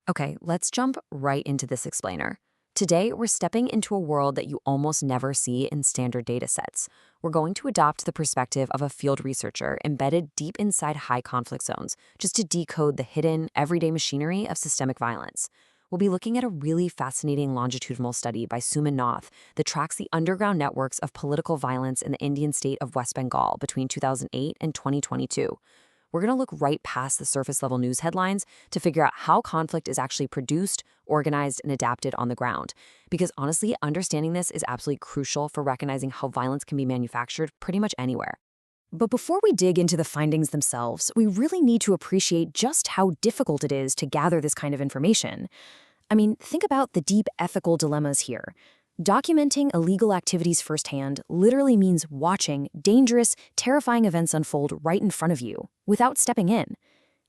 Okay, let's jump right into this explainer. Today, we're stepping into a world that you almost never see in standard data sets. We're going to adopt the perspective of a field researcher embedded deep inside high conflict zones, just to decode the hidden, everyday machinery of systemic violence. We'll be looking at a really fascinating longitudinal study by Suman Nath that tracks the underground networks of political violence in the Indian state of West Bengal between 2008 and 2022. We're going to look right past the surface level news headlines to figure out how conflict is actually produced, organized, and adapted on the ground. Because honestly, understanding this is absolutely crucial for recognizing how violence can be manufactured pretty much anywhere. But before we dig into the findings themselves, we really need to appreciate just how difficult it is to gather this kind of information. I mean, think about the deep ethical dilemmas here. Documenting illegal activities firsthand literally means watching dangerous, terrifying events unfold right in front of you, without stepping in.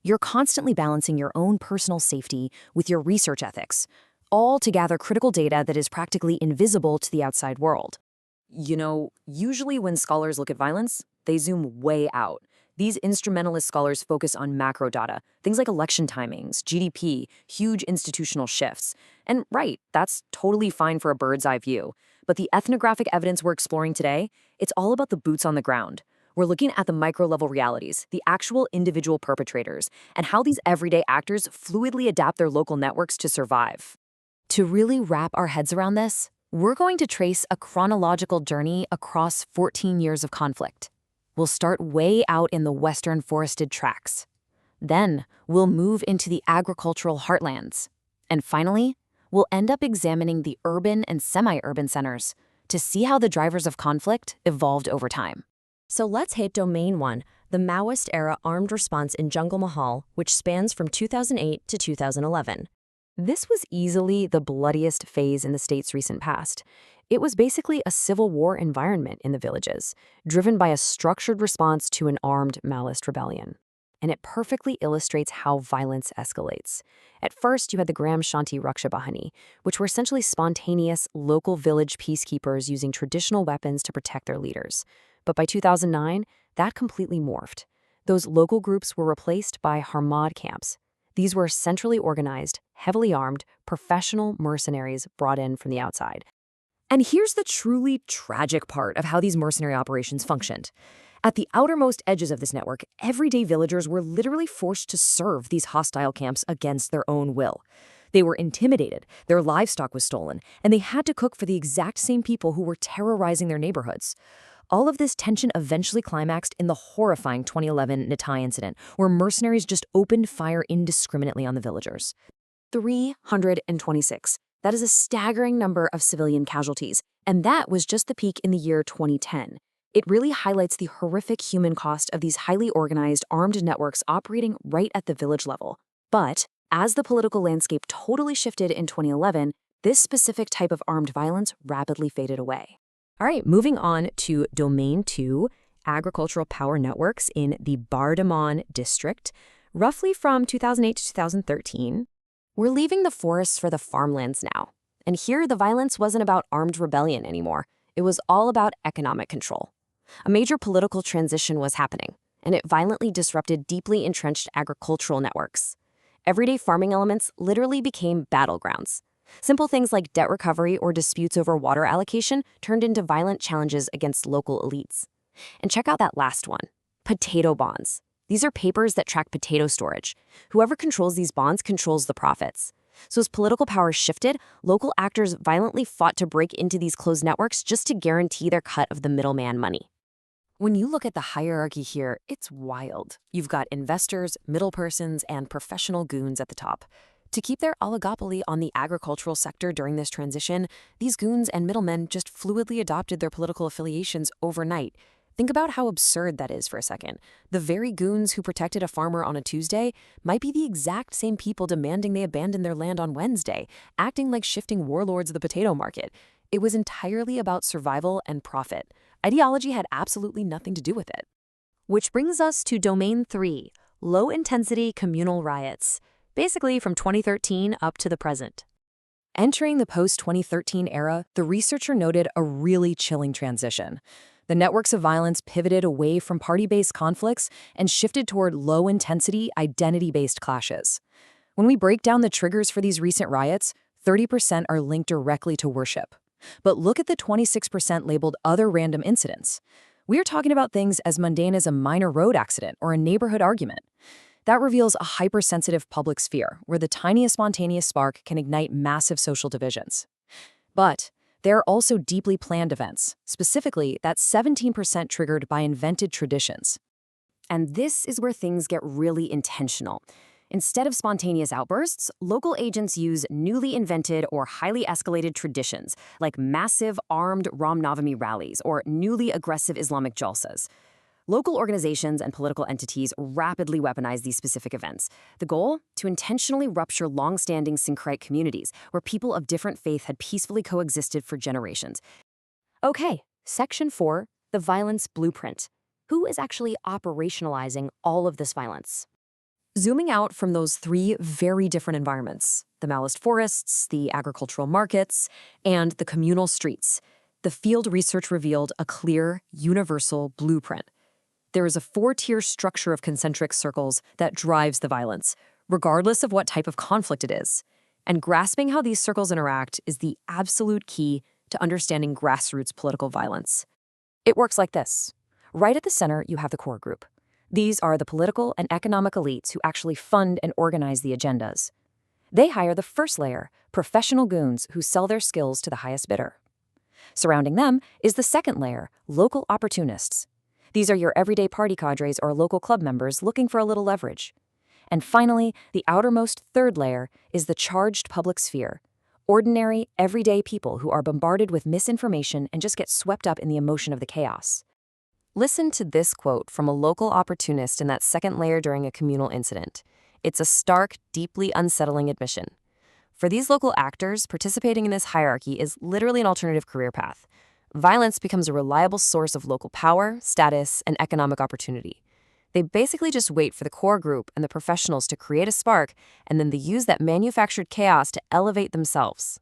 You're constantly balancing your own personal safety with your research ethics, all to gather critical data that is practically invisible to the outside world. Usually when scholars look at violence, they zoom way out. These instrumentalist scholars focus on macro data, things like election timings, GDP, huge institutional shifts. And right, that's totally fine for a bird's eye view. But the ethnographic evidence we're exploring today, it's all about the boots on the ground. We're looking at the micro-level realities, the actual individual perpetrators, and how these everyday actors fluidly adapt their local networks to survive. To really wrap our heads around this, we're going to trace a chronological journey across 14 years of conflict. We'll start way out in the western forested tracts. Then, we'll move into the agricultural heartlands. And finally, we'll end up examining the urban and semi-urban centers to see how the drivers of conflict evolved over time. So let's hit Domain 1, the Maoist-era armed response in Junglemahal, which spans from 2008 to 2011. This was easily the bloodiest phase in the state's recent past. It was basically a civil war environment in the villages, driven by a structured response to an armed Maoist rebellion. And it perfectly illustrates how violence escalates. At first, you had the Gram Shanti Raksha Bahini, which were essentially spontaneous, local village peacekeepers using traditional weapons to protect their leaders. But by 2009, that completely morphed. Those local groups were replaced by Harmad camps. These were centrally organized, heavily armed, professional mercenaries brought in from the outside. And here's the truly tragic part of how these mercenary operations functioned. At the outermost edges of this network, everyday villagers were literally forced to serve these hostile camps against their own will. They were intimidated, their livestock was stolen, and they had to cook for the exact same people who were terrorizing their neighborhoods. All of this tension eventually climaxed in the horrifying 2011 Natai incident, where mercenaries just opened fire indiscriminately on the villagers. 326. That is a staggering number of civilian casualties, and that was just the peak in the year 2010. It really highlights the horrific human cost of these highly organized, armed networks operating right at the village level. But as the political landscape totally shifted in 2011, this specific type of armed violence rapidly faded away. All right, moving on to Domain 2, agricultural power networks in the Bardhaman district, roughly from 2008 to 2013. We're leaving the forests for the farmlands now. And here, the violence wasn't about armed rebellion anymore. It was all about economic control. A major political transition was happening, and it violently disrupted deeply entrenched agricultural networks. Everyday farming elements literally became battlegrounds. Simple things like debt recovery or disputes over water allocation turned into violent challenges against local elites. And check out that last one, potato bonds. These are papers that track potato storage. Whoever controls these bonds controls the profits. So as political power shifted, local actors violently fought to break into these closed networks just to guarantee their cut of the middleman money. When you look at the hierarchy here, it's wild. You've got investors, middle persons, and professional goons at the top. To keep their oligopoly on the agricultural sector during this transition, these goons and middlemen just fluidly adopted their political affiliations overnight. Think about how absurd that is for a second. The very goons who protected a farmer on a Tuesday might be the exact same people demanding they abandon their land on Wednesday, acting like shifting warlords of the potato market. It was entirely about survival and profit. Ideology had absolutely nothing to do with it. Which brings us to Domain 3, low-intensity communal riots, basically from 2013 up to the present. Entering the post-2013 era, the researcher noted a really chilling transition. The networks of violence pivoted away from party-based conflicts and shifted toward low-intensity, identity-based clashes. When we break down the triggers for these recent riots, 30% are linked directly to worship. But look at the 26% labeled other random incidents. We're talking about things as mundane as a minor road accident or a neighborhood argument. That reveals a hypersensitive public sphere where the tiniest spontaneous spark can ignite massive social divisions. But there are also deeply planned events, specifically that 17% triggered by invented traditions. And this is where things get really intentional. Instead of spontaneous outbursts, local agents use newly invented or highly escalated traditions, like massive armed Ram Navami rallies or newly aggressive Islamic jalsas. Local organizations and political entities rapidly weaponize these specific events. The goal? To intentionally rupture long-standing syncretic communities where people of different faith had peacefully coexisted for generations. Okay, Section 4, the violence blueprint. Who is actually operationalizing all of this violence? Zooming out from those three very different environments, the Maoist forests, the agricultural markets, and the communal streets, the field research revealed a clear, universal blueprint. There is a four-tier structure of concentric circles that drives the violence, regardless of what type of conflict it is. And grasping how these circles interact is the absolute key to understanding grassroots political violence. It works like this. Right at the center, you have the core group. These are the political and economic elites who actually fund and organize the agendas. They hire the first layer, professional goons who sell their skills to the highest bidder. Surrounding them is the second layer, local opportunists. These are your everyday party cadres or local club members looking for a little leverage. And finally, the outermost third layer is the charged public sphere, ordinary, everyday people who are bombarded with misinformation and just get swept up in the emotion of the chaos. Listen to this quote from a local opportunist in that second layer during a communal incident. It's a stark, deeply unsettling admission. For these local actors, participating in this hierarchy is literally an alternative career path. Violence becomes a reliable source of local power, status, and economic opportunity. They basically just wait for the core group and the professionals to create a spark, and then they use that manufactured chaos to elevate themselves.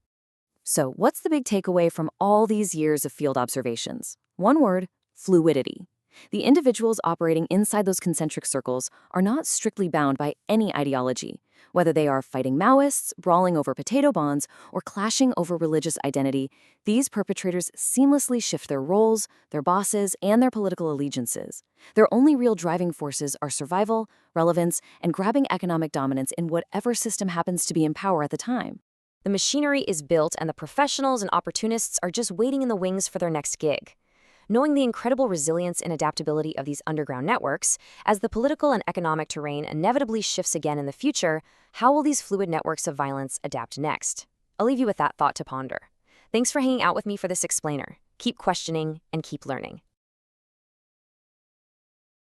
So, what's the big takeaway from all these years of field observations? One word: fluidity. The individuals operating inside those concentric circles are not strictly bound by any ideology. Whether they are fighting Maoists, brawling over potato bonds, or clashing over religious identity, these perpetrators seamlessly shift their roles, their bosses, and their political allegiances. Their only real driving forces are survival, relevance, and grabbing economic dominance in whatever system happens to be in power at the time. The machinery is built, and the professionals and opportunists are just waiting in the wings for their next gig. Knowing the incredible resilience and adaptability of these underground networks, as the political and economic terrain inevitably shifts again in the future, how will these fluid networks of violence adapt next? I'll leave you with that thought to ponder. Thanks for hanging out with me for this explainer. Keep questioning and keep learning.